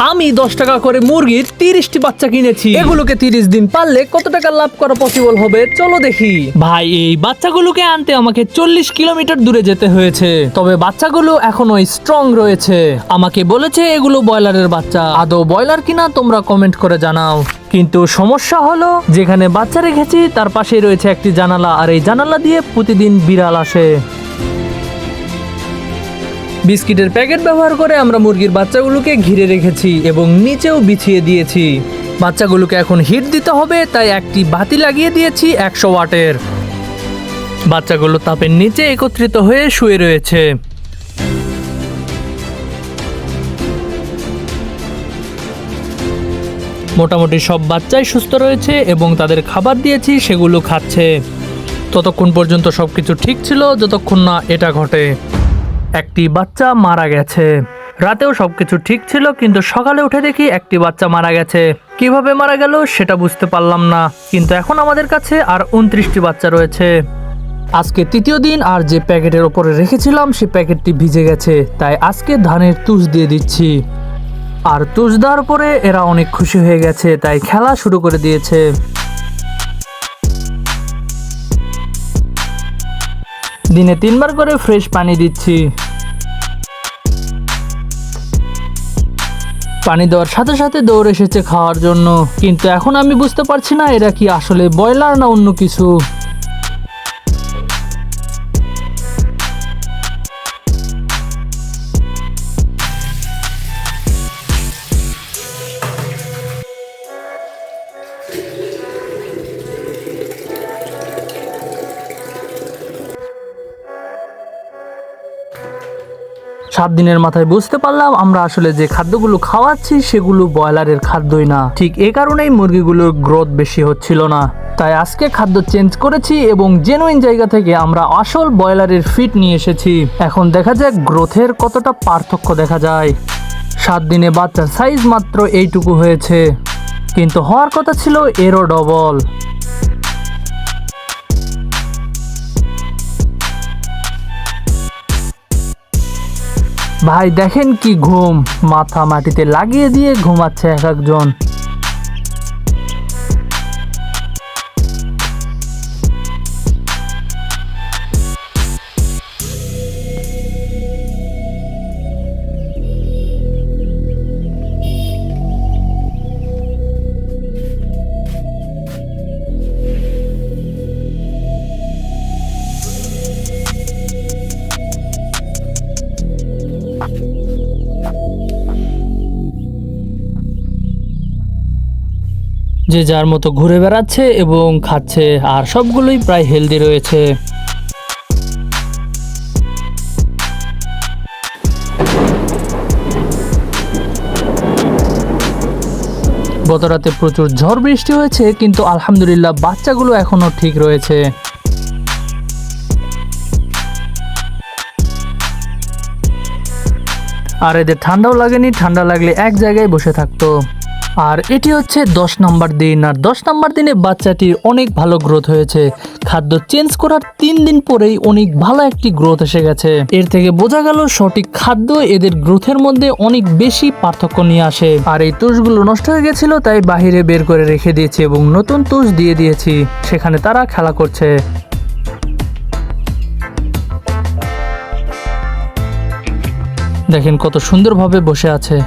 আমি 10 টাকা করে মুরগির 30টি বাচ্চা কিনেছি। এগুলোকে 30 দিন পাললে কত টাকা লাভ করা পসিবল হবে চলো দেখি। ভাই এই বাচ্চাগুলোকে আনতে আমাকে 40 কিলোমিটার দূরে যেতে হয়েছে, তবে বাচ্চাগুলো এখনো স্ট্রং রয়েছে। আমাকে বলেছে এগুলো ব্রয়লারের বাচ্চা, আদৌ ব্রয়লার কিনা তোমরা কমেন্ট করে জানাও। কিন্তু সমস্যা হলো যেখানে বাচ্চা রেখেছি তার পাশেই রয়েছে একটি জানালা, আর এই জানালা দিয়ে প্রতিদিন বিড়াল আসে। বিস্কিটের প্যাকেট ব্যবহার করে আমরা মুরগির বাচ্চাগুলোকে ঘিরে রেখেছি এবং নিচেও বিছিয়ে দিয়েছি। বাচ্চাগুলোকে এখন হিট দিতে হবে, তাই একটি বাতি লাগিয়ে দিয়েছি 100 ওয়াটের। বাচ্চাগুলো তাপের নিচে একত্রিত হয়ে শুয়ে রয়েছে। মোটামুটি সব বাচ্চাই সুস্থ রয়েছে এবং তাদের খাবার দিয়েছি, সেগুলো খাচ্ছে। ততক্ষণ পর্যন্ত সবকিছু ঠিক ছিল যতক্ষণ না এটা ঘটে। একটি বাচ্চা মারা গেছে। রাতেও সবকিছু ঠিক ছিল, কিন্তু সকালে উঠে দেখি একটি বাচ্চা মারা গেছে। কিভাবে মারা গেল সেটা বুঝতে পারলাম না, কিন্তু এখন আমাদের কাছে আর 29টি বাচ্চা রয়েছে। আজকে তৃতীয় দিন, আর যে প্যাকেটের ওপরে রেখেছিলাম সেই প্যাকেটটি ভিজে গেছে, তাই আজকে ধানের তুষ দিয়ে দিচ্ছি। আর তুষ দেওয়ার পরে এরা অনেক খুশি হয়ে গেছে, তাই খেলা শুরু করে দিয়েছে। দিনে 3 বার করে ফ্রেশ পানি দিচ্ছি। পানি দেওয়ার সাথে সাথে দৌড়ে এসেছে খাওয়ার জন্য, কিন্তু এখন আমি বুঝতে পারছি না এরা কি আসলে ব্রয়লার না অন্য কিছু। সাত দিনের মাথায় বুঝতে পারলাম আমরা আসলে যে খাদ্যগুলো খাওয়াচ্ছি সেগুলো ব্রয়লারের খাদ্যই না। ঠিক এই কারণেই মুরগিগুলোর গ্রোথ বেশি হচ্ছিল না, তাই আজকে খাদ্য চেঞ্জ করেছি এবং জেনুইন জায়গা থেকে আমরা আসল ব্রয়লারের ফিট নিয়ে এসেছি। এখন দেখা যাক গ্রোথের কতটা পার্থক্য দেখা যায়। 7 দিনে বাচ্চার সাইজ মাত্র এইটুকু হয়েছে, কিন্তু হওয়ার কথা ছিল এরও ডবল। ভাই দেখেন কি ঘুম, মাথা মাটিতে লাগিয়ে দিয়ে ঘুমাচ্ছে এক একজন। যে যার মতো ঘুরে বেড়াচ্ছে এবং খাচ্ছে, আর সবগুলোই প্রায় হেলদি রয়েছে। গত রাতে প্রচুর ঝড় বৃষ্টি হয়েছে, কিন্তু আলহামদুলিল্লাহ বাচ্চাগুলো এখনো ঠিক রয়েছে। আর এদের ঠান্ডাও লাগেনি, ঠান্ডা লাগলে এক জায়গায় বসে থাকতো। আর এটি হচ্ছে 10 নম্বর দিন, আর 10 নম্বর দিনে বাচ্চাটির অনেক ভালো গ্রোথ হয়েছে। খাদ্য চেঞ্জ করার 3 দিন পরেই অনেক ভালো একটি গ্রোথ এসে গেছে। এর থেকে বোঝা গেল সঠিক খাদ্য এদের গ্রোথের মধ্যে অনেক বেশি পার্থক্য নিয়ে আসে। আর এই তুষগুলো নষ্ট হয়ে গেছিল, তাই বাহিরে বের করে রেখে দিয়েছি এবং নতুন তুষ দিয়ে দিয়েছি, সেখানে তারা খেলা করছে। দেখেন কত সুন্দরভাবে বসে আছে।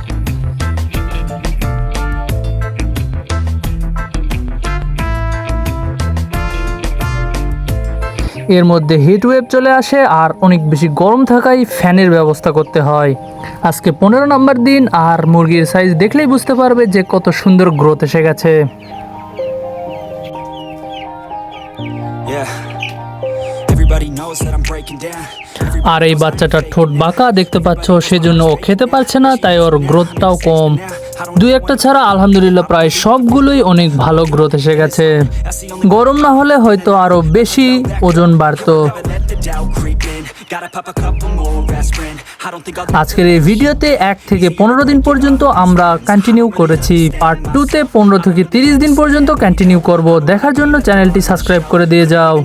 এর মধ্যে হিট ওয়েভ চলে আসে, আর অনেক বেশি গরম থাকায় ফ্যানের ব্যবস্থা করতে হয়। আজকে 15 নম্বর দিন, আর মুরগির সাইজ দেখলেই বুঝতে পারবে যে কত সুন্দর গ্রোথ এসে গেছে। আর এই বাচ্চাটার ঠোঁট বাঁকা দেখতে পাচ্ছ, সেজন্য ও খেতে পারছে না, তাই ওর গ্রোথটাও কম। 2-1টা ছাড়া আলহামদুলিল্লাহ প্রায় সবগুলোই অনেক ভালো গ্রোথ এসে গেছে। গরম না হলে হয়তো আরো বেশি ওজন বাড়তো। আজকের এই ভিডিওতে 1 থেকে 15 দিন পর্যন্ত আমরা কন্টিনিউ করেছি। পার্ট 2তে 15 থেকে 30 দিন পর্যন্ত কন্টিনিউ করব। দেখার জন্য চ্যানেলটি সাবস্ক্রাইব করে দিয়ে যাও।